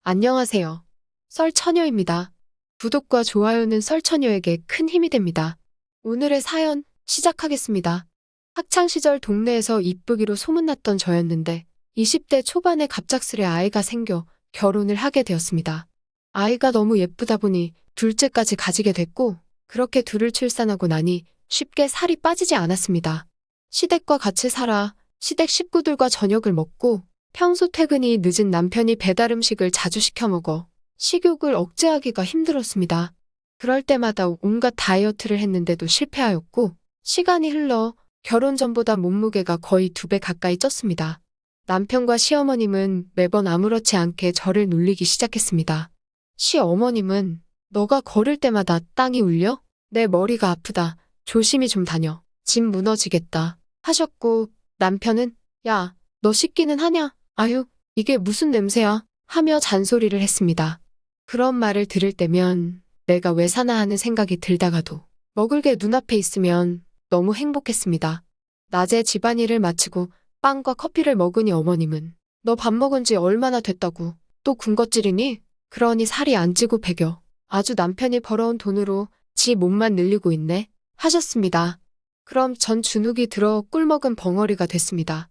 안녕하세요. 썰처녀입니다. 구독과 좋아요는 썰처녀에게 큰 힘이 됩니다. 오늘의 사연 시작하겠습니다. 학창시절 동네에서 이쁘기로 소문났던 저였는데 20대 초반에 갑작스레 아이가 생겨 결혼을 하게 되었습니다. 아이가 너무 예쁘다 보니 둘째까지 가지게 됐고 그렇게 둘을 출산하고 나니 쉽게 살이 빠지지 않았습니다. 시댁과 같이 살아 시댁 식구들과 저녁을 먹고 평소 퇴근이 늦은 남편이 배달 음식을 자주 시켜 먹어 식욕을 억제하기가 힘들었습니다. 그럴 때마다 온갖 다이어트를 했는데도 실패하였고 시간이 흘러 결혼 전보다 몸무게가 거의 2배 가까이 쪘습니다. 남편과 시어머님은 매번 아무렇지 않게 저를 놀리기 시작했습니다. 시어머님은 너가 걸을 때마다 땅이 울려? 내 머리가 아프다. 조심히 좀 다녀. 집 무너지겠다. 하셨고 남편은 야, 너 씻기는 하냐? 아유, 이게 무슨 냄새야? 하며 잔소리를 했습니다. 그런 말을 들을 때면 내가 왜 사나 하는 생각이 들다가도 먹을 게 눈앞에 있으면 너무 행복했습니다. 낮에 집안일을 마치고 빵과 커피를 먹으니 어머님은 너 밥 먹은 지 얼마나 됐다고 또 군것질이니? 그러니 살이 안 찌고 배겨. 아주 남편이 벌어온 돈으로 지 몸만 늘리고 있네. 하셨습니다. 그럼 전 주눅이 들어 꿀먹은 벙어리가 됐습니다.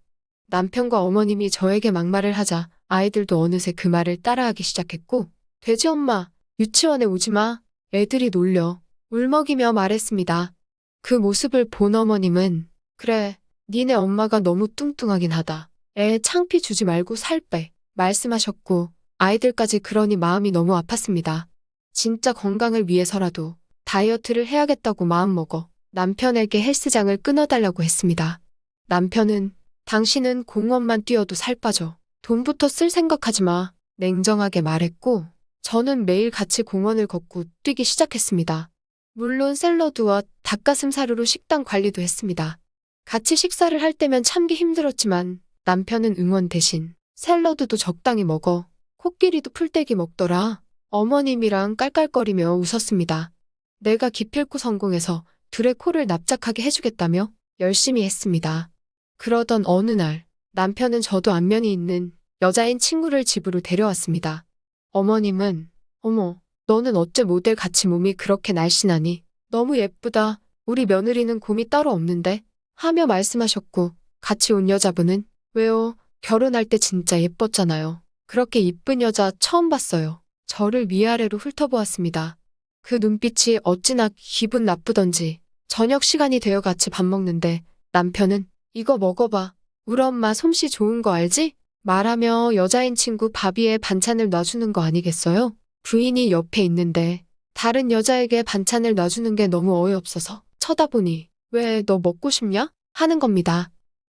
남편과 어머님이 저에게 막말을 하자 아이들도 어느새 그 말을 따라하기 시작했고 돼지 엄마, 유치원에 오지 마. 애들이 놀려. 울먹이며 말했습니다. 그 모습을 본 어머님은 그래, 니네 엄마가 너무 뚱뚱하긴 하다. 애 창피 주지 말고 살 빼. 말씀하셨고 아이들까지 그러니 마음이 너무 아팠습니다. 진짜 건강을 위해서라도 다이어트를 해야겠다고 마음먹어 남편에게 헬스장을 끊어달라고 했습니다. 남편은 당신은 공원만 뛰어도 살 빠져. 돈부터 쓸 생각하지 마. 냉정하게 말했고 저는 매일 같이 공원을 걷고 뛰기 시작했습니다. 물론 샐러드와 닭가슴살으로 식단 관리도 했습니다. 같이 식사를 할 때면 참기 힘들었지만 남편은 응원 대신 샐러드도 적당히 먹어. 코끼리도 풀떼기 먹더라. 어머님이랑 깔깔거리며 웃었습니다. 내가 기필코 성공해서 둘의 코를 납작하게 해주겠다며 열심히 했습니다. 그러던 어느 날 남편은 저도 안면이 있는 여자인 친구를 집으로 데려왔습니다. 어머님은 어머, 너는 어째 모델 같이 몸이 그렇게 날씬하니? 너무 예쁘다. 우리 며느리는 곰이 따로 없는데? 하며 말씀하셨고 같이 온 여자분은 왜요? 결혼할 때 진짜 예뻤잖아요. 그렇게 이쁜 여자 처음 봤어요. 저를 위아래로 훑어보았습니다. 그 눈빛이 어찌나 기분 나쁘던지 저녁 시간이 되어 같이 밥 먹는데 남편은 이거 먹어봐. 우리 엄마 솜씨 좋은 거 알지? 말하며 여자인 친구 밥 위에 반찬을 놔주는 거 아니겠어요? 부인이 옆에 있는데 다른 여자에게 반찬을 놔주는 게 너무 어이없어서 쳐다보니 왜 너 먹고 싶냐? 하는 겁니다.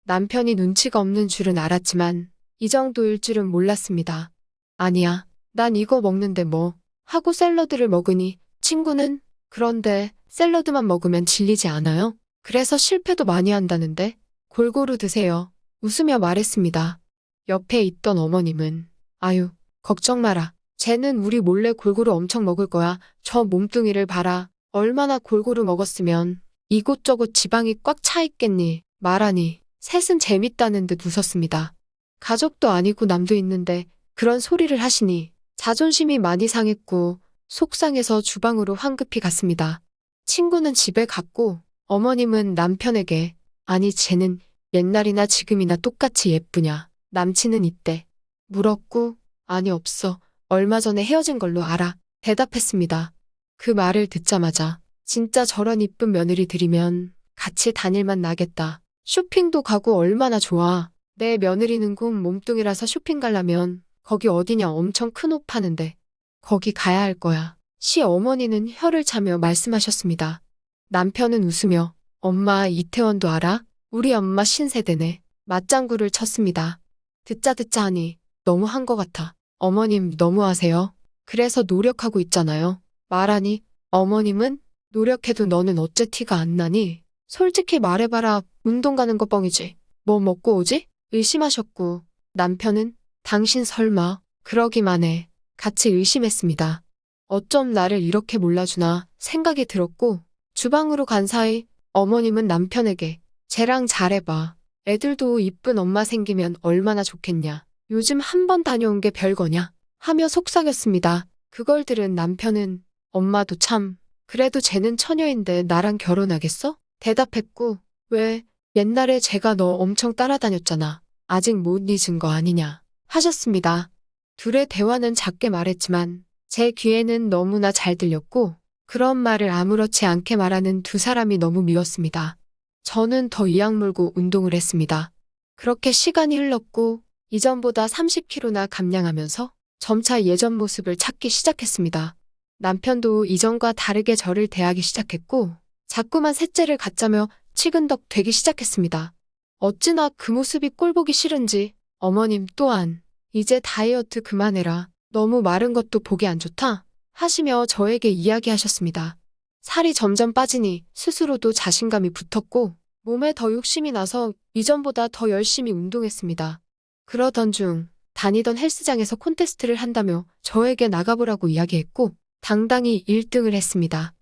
남편이 눈치가 없는 줄은 알았지만 이 정도일 줄은 몰랐습니다. 아니야, 난 이거 먹는데 뭐 하고 샐러드를 먹으니 친구는 그런데 샐러드만 먹으면 질리지 않아요? 그래서 실패도 많이 한다는데 골고루 드세요. 웃으며 말했습니다. 옆에 있던 어머님은 아유, 걱정 마라. 쟤는 우리 몰래 골고루 엄청 먹을 거야. 저 몸뚱이를 봐라. 얼마나 골고루 먹었으면 이곳저곳 지방이 꽉 차 있겠니? 말하니 셋은 재밌다는 듯 웃었습니다. 가족도 아니고 남도 있는데 그런 소리를 하시니 자존심이 많이 상했고 속상해서 주방으로 황급히 갔습니다. 친구는 집에 갔고 어머님은 남편에게 아니 쟤는 옛날이나 지금이나 똑같이 예쁘냐? 남친은 있대. 물었고 아니 없어. 얼마 전에 헤어진 걸로 알아. 대답했습니다. 그 말을 듣자마자 진짜 저런 이쁜 며느리 들이면 같이 다닐만 나겠다. 쇼핑도 가고 얼마나 좋아. 내 며느리는 곰 몸뚱이라서 쇼핑 가려면 거기 어디냐 엄청 큰 옷 파는데 거기 가야 할 거야. 시어머니는 혀를 차며 말씀하셨습니다. 남편은 웃으며 엄마 이태원도 알아? 우리 엄마 신세대네. 맞장구를 쳤습니다. 듣자 하니 너무한 것 같아. 어머님 너무하세요. 그래서 노력하고 있잖아요. 말하니 어머님은 노력해도 너는 어째 티가 안 나니? 솔직히 말해봐라. 운동 가는 거 뻥이지. 뭐 먹고 오지? 의심하셨고 남편은 당신 설마 그러기만 해. 같이 의심했습니다. 어쩜 나를 이렇게 몰라주나 생각이 들었고 주방으로 간 사이 어머님은 남편에게 쟤랑 잘해봐. 애들도 이쁜 엄마 생기면 얼마나 좋겠냐. 요즘 한 번 다녀온 게 별거냐. 하며 속삭였습니다. 그걸 들은 남편은 엄마도 참, 그래도 쟤는 처녀인데 나랑 결혼하겠어? 대답했고, 왜, 옛날에 제가 너 엄청 따라다녔잖아. 아직 못 잊은 거 아니냐. 하셨습니다. 둘의 대화는 작게 말했지만 제 귀에는 너무나 잘 들렸고 그런 말을 아무렇지 않게 말하는 두 사람이 너무 미웠습니다. 저는 더 이악 물고 운동을 했습니다. 그렇게 시간이 흘렀고 이전보다 30kg나 감량하면서 점차 예전 모습을 찾기 시작했습니다. 남편도 이전과 다르게 저를 대하기 시작했고 자꾸만 셋째를 갖자며 치근덕 되기 시작했습니다. 어찌나 그 모습이 꼴보기 싫은지 어머님 또한 이제 다이어트 그만해라. 너무 마른 것도 보기 안 좋다. 하시며 저에게 이야기하셨습니다. 살이 점점 빠지니 스스로도 자신감이 붙었고 몸에 더 욕심이 나서 이전보다 더 열심히 운동했습니다. 그러던 중 다니던 헬스장에서 콘테스트를 한다며 저에게 나가보라고 이야기했고 당당히 1등을 했습니다.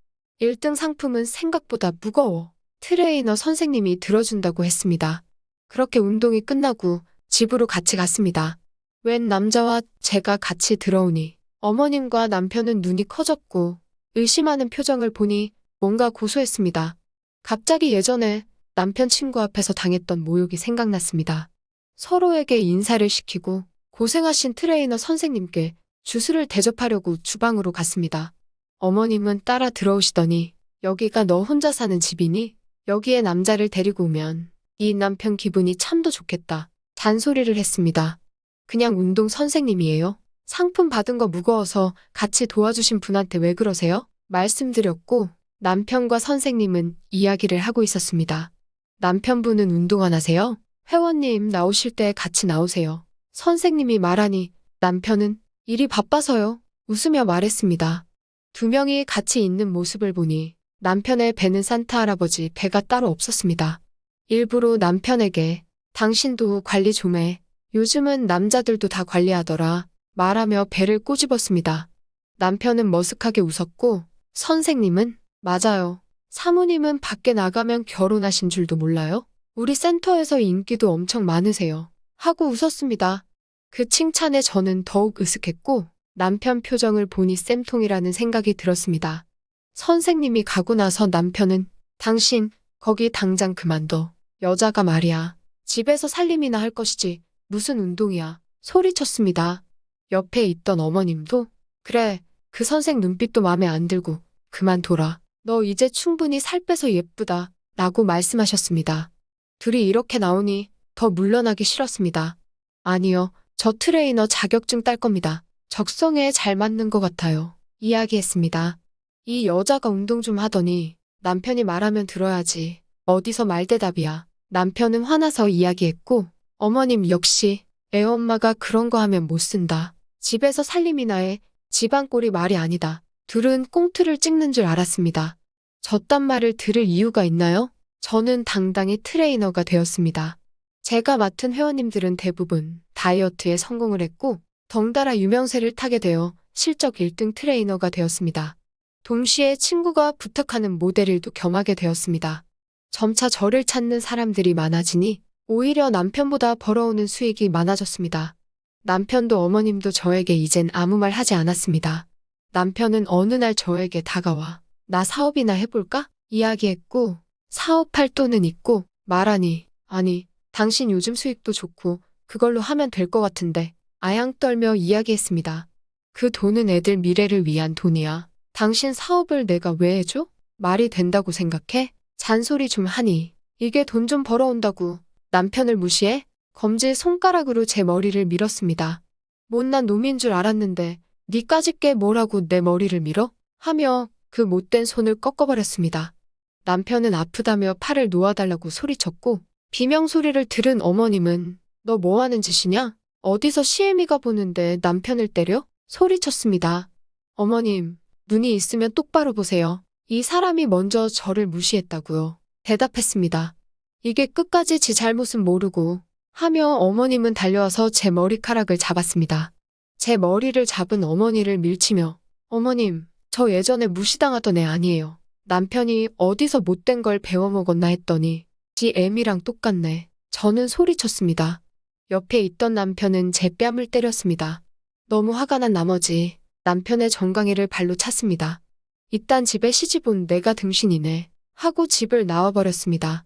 1등 상품은 생각보다 무거워 트레이너 선생님이 들어준다고 했습니다. 그렇게 운동이 끝나고 집으로 같이 갔습니다. 웬 남자와 제가 같이 들어오니 어머님과 남편은 눈이 커졌고 의심하는 표정을 보니 뭔가 고소했습니다. 갑자기 예전에 남편 친구 앞에서 당했던 모욕이 생각났습니다. 서로에게 인사를 시키고 고생하신 트레이너 선생님께 주스를 대접하려고 주방으로 갔습니다. 어머님은 따라 들어오시더니 여기가 너 혼자 사는 집이니? 여기에 남자를 데리고 오면 이 남편 기분이 참도 좋겠다. 잔소리를 했습니다. 그냥 운동 선생님이에요. 상품 받은 거 무거워서 같이 도와주신 분한테 왜 그러세요? 말씀드렸고 남편과 선생님은 이야기를 하고 있었습니다. 남편분은 운동 안 하세요? 회원님 나오실 때 같이 나오세요. 선생님이 말하니 남편은 일이 바빠서요. 웃으며 말했습니다. 두 명이 같이 있는 모습을 보니 남편의 배는 산타 할아버지 배가 따로 없었습니다. 일부러 남편에게 당신도 관리 좀 해. 요즘은 남자들도 다 관리하더라. 말하며 배를 꼬집었습니다. 남편은 머쓱하게 웃었고 선생님은 맞아요. 사모님은 밖에 나가면 결혼하신 줄도 몰라요? 우리 센터에서 인기도 엄청 많으세요. 하고 웃었습니다. 그 칭찬에 저는 더욱 으쓱했고 남편 표정을 보니 쌤통이라는 생각이 들었습니다. 선생님이 가고 나서 남편은 당신 거기 당장 그만둬. 여자가 말이야. 집에서 살림이나 할 것이지 무슨 운동이야. 소리쳤습니다. 옆에 있던 어머님도 그래 그 선생 눈빛도 마음에 안 들고 그만둬라. 너 이제 충분히 살 빼서 예쁘다 라고 말씀하셨습니다. 둘이 이렇게 나오니 더 물러나기 싫었습니다. 아니요. 저 트레이너 자격증 딸 겁니다. 적성에 잘 맞는 것 같아요. 이야기했습니다. 이 여자가 운동 좀 하더니 남편이 말하면 들어야지. 어디서 말대답이야. 남편은 화나서 이야기했고 어머님 역시 애엄마가 그런 거 하면 못 쓴다. 집에서 살림이나 해. 집안꼴이 말이 아니다. 둘은 꽁트를 찍는 줄 알았습니다. 저딴 말을 들을 이유가 있나요? 저는 당당히 트레이너가 되었습니다. 제가 맡은 회원님들은 대부분 다이어트에 성공을 했고 덩달아 유명세를 타게 되어 실적 1등 트레이너가 되었습니다. 동시에 친구가 부탁하는 모델 일도 겸하게 되었습니다. 점차 저를 찾는 사람들이 많아지니 오히려 남편보다 벌어오는 수익이 많아졌습니다. 남편도 어머님도 저에게 이젠 아무 말 하지 않았습니다. 남편은 어느 날 저에게 다가와 나 사업이나 해볼까? 이야기했고 사업할 돈은 있고 말하니 아니 당신 요즘 수익도 좋고 그걸로 하면 될 것 같은데 아양 떨며 이야기했습니다. 그 돈은 애들 미래를 위한 돈이야. 당신 사업을 내가 왜 해줘? 말이 된다고 생각해? 잔소리 좀 하니 이게 돈 좀 벌어온다고 남편을 무시해? 검지 손가락으로 제 머리를 밀었습니다. 못난 놈인 줄 알았는데 니까짓 게 뭐라고 내 머리를 밀어? 하며 그 못된 손을 꺾어버렸습니다. 남편은 아프다며 팔을 놓아달라고 소리쳤고 비명소리를 들은 어머님은 너 뭐하는 짓이냐? 어디서 시애미가 보는데 남편을 때려? 소리쳤습니다. 어머님, 눈이 있으면 똑바로 보세요. 이 사람이 먼저 저를 무시했다고요. 대답했습니다. 이게 끝까지 지 잘못은 모르고 하며 어머님은 달려와서 제 머리카락을 잡았습니다. 제 머리를 잡은 어머니를 밀치며 어머님, 저 예전에 무시당하던 애 아니에요. 남편이 어디서 못된 걸 배워먹었나 했더니 지 애미랑 똑같네. 저는 소리쳤습니다. 옆에 있던 남편은 제 뺨을 때렸습니다. 너무 화가 난 나머지 남편의 정강이를 발로 찼습니다. 이딴 집에 시집 온 내가 등신이네 하고 집을 나와버렸습니다.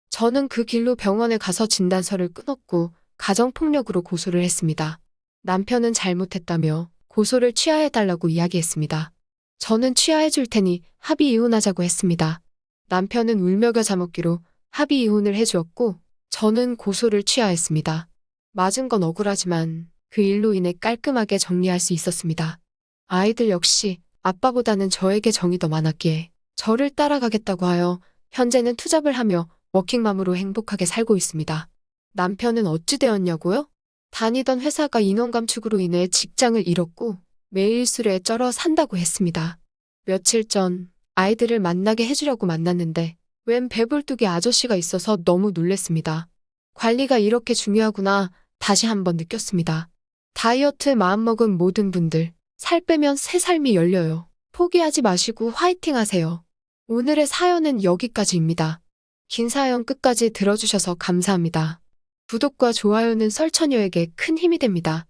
저는 그 길로 병원에 가서 진단서를 끊었고 가정폭력으로 고소를 했습니다. 남편은 잘못했다며 고소를 취하해달라고 이야기했습니다. 저는 취하해줄 테니 합의 이혼하자고 했습니다. 남편은 울며 겨자 먹기로 합의 이혼을 해주었고 저는 고소를 취하했습니다. 맞은 건 억울하지만 그 일로 인해 깔끔하게 정리할 수 있었습니다. 아이들 역시 아빠보다는 저에게 정이 더 많았기에 저를 따라가겠다고 하여 현재는 투잡을 하며 워킹맘으로 행복하게 살고 있습니다. 남편은 어찌 되었냐고요? 다니던 회사가 인원 감축으로 인해 직장을 잃었고 매일 술에 쩔어 산다고 했습니다. 며칠 전 아이들을 만나게 해주려고 만났는데 웬 배불뚝이 아저씨가 있어서 너무 놀랬습니다. 관리가 이렇게 중요하구나 다시 한번 느꼈습니다. 다이어트 마음먹은 모든 분들 살 빼면 새 삶이 열려요. 포기하지 마시고 화이팅 하세요. 오늘의 사연은 여기까지입니다. 긴 사연 끝까지 들어주셔서 감사합니다. 구독과 좋아요는 설처녀에게 큰 힘이 됩니다.